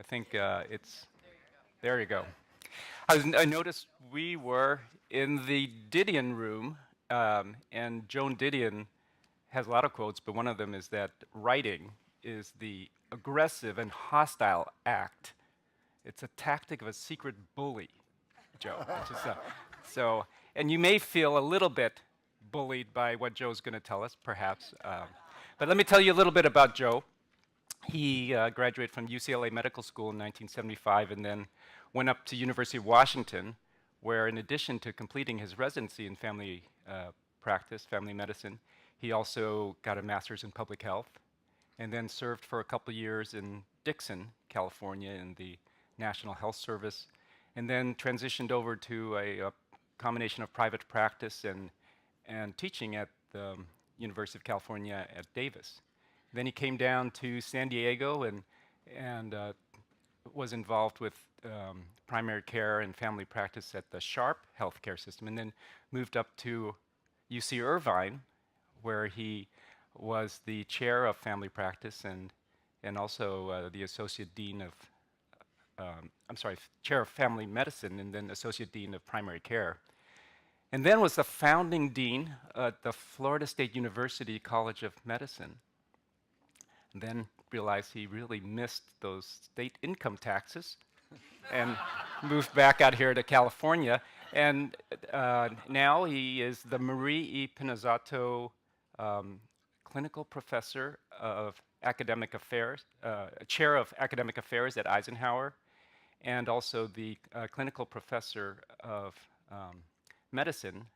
think there you go. I noticed we were in the Didion room, and Joan Didion has a lot of quotes, but one of them is that writing is the aggressive and hostile act. It's a tactic of a secret bully, Joe. Which is, so, and you may feel a little bit bullied by what Joe's going to tell us, perhaps. But let me tell you a little bit about Joe. He graduated from UCLA Medical School in 1975 and then went up to University of Washington, where in addition to completing his residency in family practice, family medicine, he also got a master's in public health and then served for a couple of years in Dixon, California in the National Health Service, and then transitioned over to a combination of private practice and teaching at the University of California at Davis. Then he came down to San Diego and was involved with primary care and family practice at the Sharp healthcare system, and then moved up to UC Irvine, where he was the chair of family practice and also the associate dean of, chair of family medicine, and then associate dean of primary care. And then was the founding dean at the Florida State University College of Medicine. And then realized he really missed those state income taxes and moved back out here to California. And now he is the Marie E. Pinizzato Clinical Professor of Academic Affairs, Chair of Academic Affairs at Eisenhower, and also the Clinical Professor of Medicine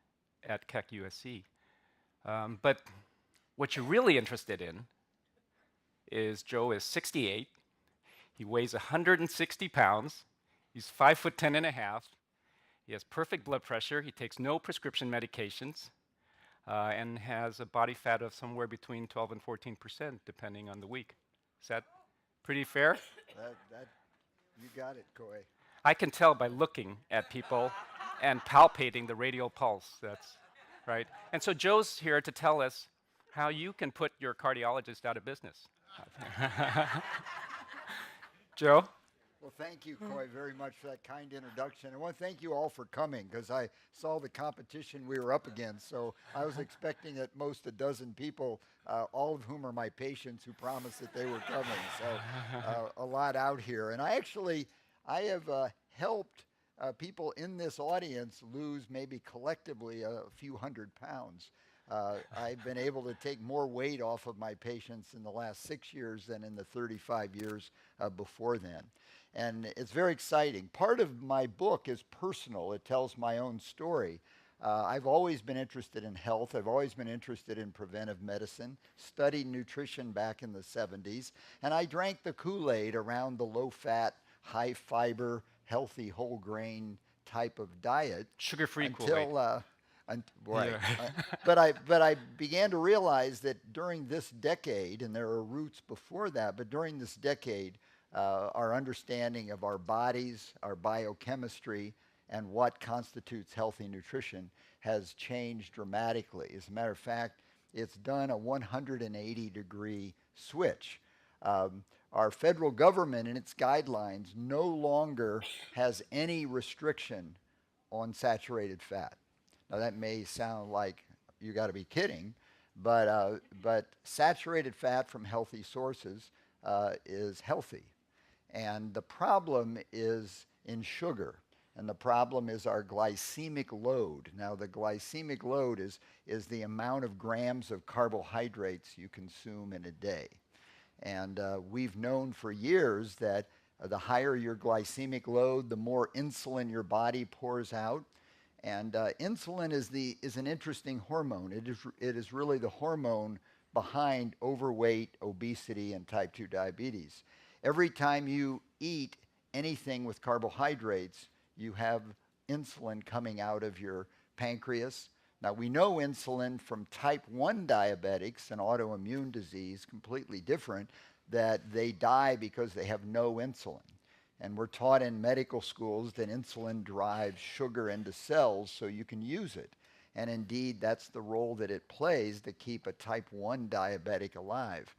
at Keck USC. But what you're really interested in is Joe is 68. He weighs 160 pounds. He's 5'10" and a half. He has perfect blood pressure. He takes no prescription medications and has a body fat of somewhere between 12 and 14%, depending on the week. Is that pretty fair? You got it, Khoi. I can tell by looking at people and palpating the radial pulse. That's right. And so Joe's here to tell us how you can put your cardiologist out of business. Joe? Well, thank you, Khoi, very much for that kind introduction. I want to thank you all for coming because I saw the competition we were up against. So I was expecting at most a dozen people, all of whom are my patients who promised that they were coming. So a lot out here. And I have helped people in this audience lose maybe collectively a few hundred pounds. I've been able to take more weight off of my patients in the last 6 years than in the 35 years before then. And it's very exciting. Part of my book is personal. It tells my own story. I've always been interested in health. I've always been interested in preventive medicine, studied nutrition back in the 70s, and I drank the Kool-Aid around the low-fat, high-fiber, healthy whole grain type of diet. Sugar-free Kool-Aid. Right. Yeah. But I began to realize that during this decade, and there are roots before that, but during this decade, our understanding of our bodies, our biochemistry, and what constitutes healthy nutrition has changed dramatically. As a matter of fact, it's done a 180-degree switch. Our federal government in its guidelines no longer has any restriction on saturated fat. Now that may sound like you got to be kidding, but saturated fat from healthy sources is healthy. And the problem is in sugar. And the problem is our glycemic load. Now the glycemic load is the amount of grams of carbohydrates you consume in a day. And we've known for years that the higher your glycemic load, the more insulin your body pours out. And insulin is an interesting hormone. It is really the hormone behind overweight, obesity, and type 2 diabetes. Every time you eat anything with carbohydrates, you have insulin coming out of your pancreas. Now, we know insulin from type 1 diabetics, an autoimmune disease, completely different, that they die because they have no insulin. And we're taught in medical schools that insulin drives sugar into cells so you can use it. And indeed, that's the role that it plays to keep a type 1 diabetic alive.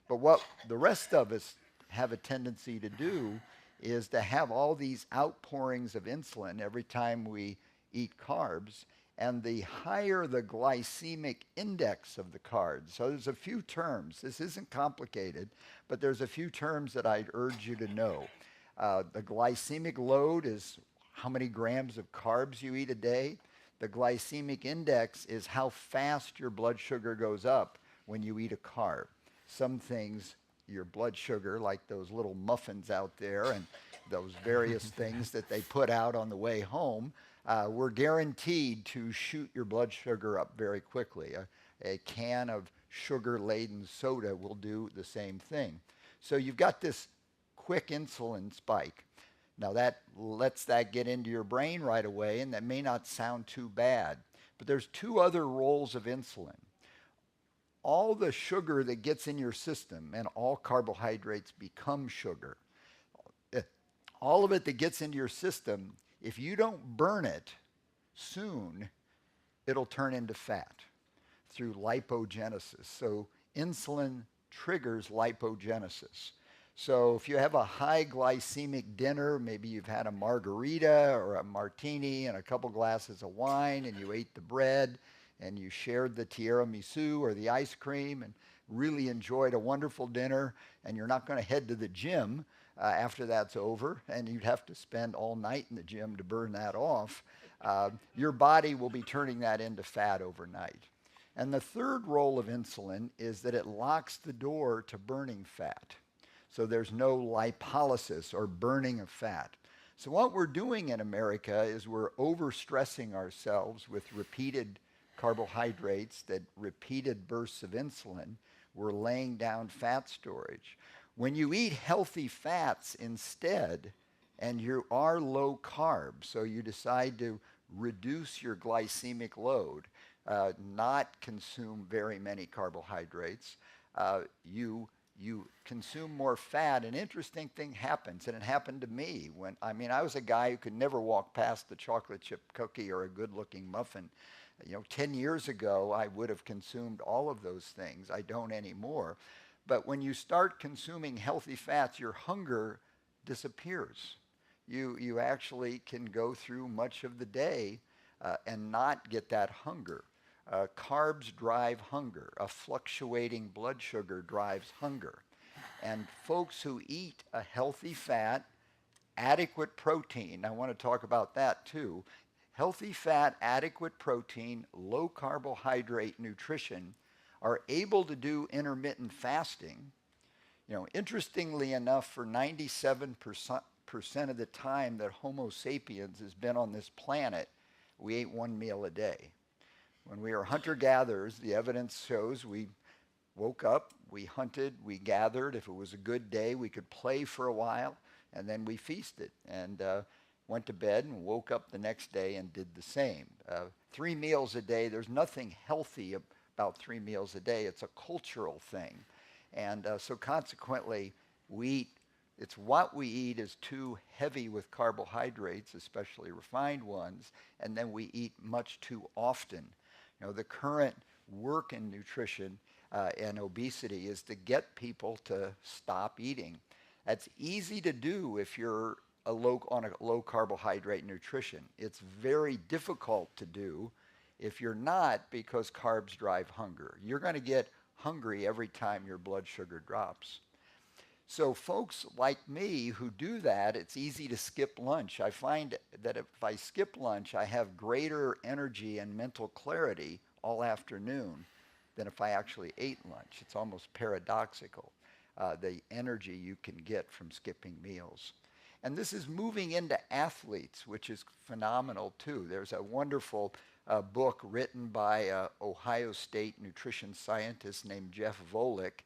But what the rest of us have a tendency to do is to have all these outpourings of insulin every time we eat carbs, and the higher the glycemic index of the carbs. So there's a few terms. This isn't complicated, but there's a few terms that I'd urge you to know. The glycemic load is how many grams of carbs you eat a day. The glycemic index is how fast your blood sugar goes up when you eat a carb. Some things, your blood sugar, like those little muffins out there and those various things that they put out on the way home, we're guaranteed to shoot your blood sugar up very quickly. A can of sugar-laden soda will do the same thing. So you've got this quick insulin spike. Now that lets that get into your brain right away, and that may not sound too bad. But there's two other roles of insulin. All the sugar that gets in your system, and all carbohydrates become sugar, all of it that gets into your system, if you don't burn it soon, it'll turn into fat through lipogenesis. So insulin triggers lipogenesis. So if you have a high glycemic dinner, maybe you've had a margarita or a martini and a couple glasses of wine, and you ate the bread and you shared the tiramisu or the ice cream and really enjoyed a wonderful dinner, and you're not going to head to the gym after that's over, and you'd have to spend all night in the gym to burn that off, your body will be turning that into fat overnight. And the third role of insulin is that it locks the door to burning fat. So there's no lipolysis or burning of fat. So what we're doing in America is we're overstressing ourselves with repeated carbohydrates, that repeated bursts of insulin. We're laying down fat storage. When you eat healthy fats instead, and you are low carb, so you decide to reduce your glycemic load, not consume very many carbohydrates, you consume more fat. An interesting thing happens, and it happened to me when, I was a guy who could never walk past the chocolate chip cookie or a good-looking muffin. 10 years ago, I would have consumed all of those things. I don't anymore. But when you start consuming healthy fats, your hunger disappears. You actually can go through much of the day and not get that hunger. Carbs drive hunger. A fluctuating blood sugar drives hunger. And folks who eat a healthy fat, adequate protein, I want to talk about that too. Healthy fat, adequate protein, low carbohydrate nutrition are able to do intermittent fasting. Interestingly enough, for 97% of the time that Homo sapiens has been on this planet, we ate one meal a day. When we were hunter-gatherers, the evidence shows we woke up, we hunted, we gathered. If it was a good day, we could play for a while, and then we feasted and went to bed and woke up the next day and did the same. 3 meals a day, there's nothing healthy about 3 meals a day. It's a cultural thing. And so consequently, it's what we eat is too heavy with carbohydrates, especially refined ones, and then we eat much too often. The current work in nutrition and obesity is to get people to stop eating. That's easy to do if you're on a low carbohydrate nutrition. It's very difficult to do if you're not, because carbs drive hunger. You're going to get hungry every time your blood sugar drops. So folks like me who do that, it's easy to skip lunch. I find that if I skip lunch, I have greater energy and mental clarity all afternoon than if I actually ate lunch. It's almost paradoxical, the energy you can get from skipping meals. And this is moving into athletes, which is phenomenal too. There's a wonderful book written by an Ohio State nutrition scientist named Jeff Volek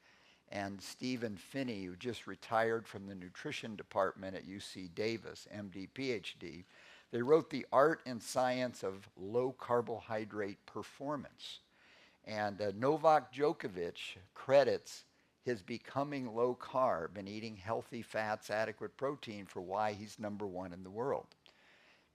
and Stephen Finney, who just retired from the nutrition department at UC Davis, MD, PhD. They wrote The Art and Science of Low Carbohydrate Performance. And Novak Djokovic credits his becoming low carb and eating healthy fats, adequate protein for why he's #1 in the world.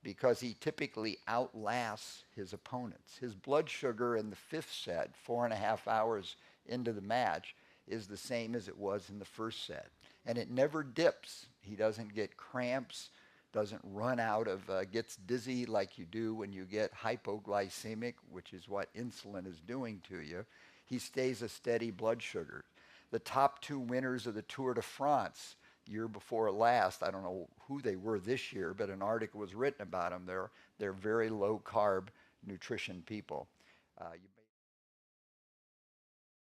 Because he typically outlasts his opponents. His blood sugar in the 5th set, 4.5 hours into the match, is the same as it was in the first set. And it never dips. He doesn't get cramps, doesn't run out of, gets dizzy like you do when you get hypoglycemic, which is what insulin is doing to you. He stays a steady blood sugar. The top two winners of the Tour de France, year before last, I don't know who they were this year, but an article was written about them. They're very low carb nutrition people. You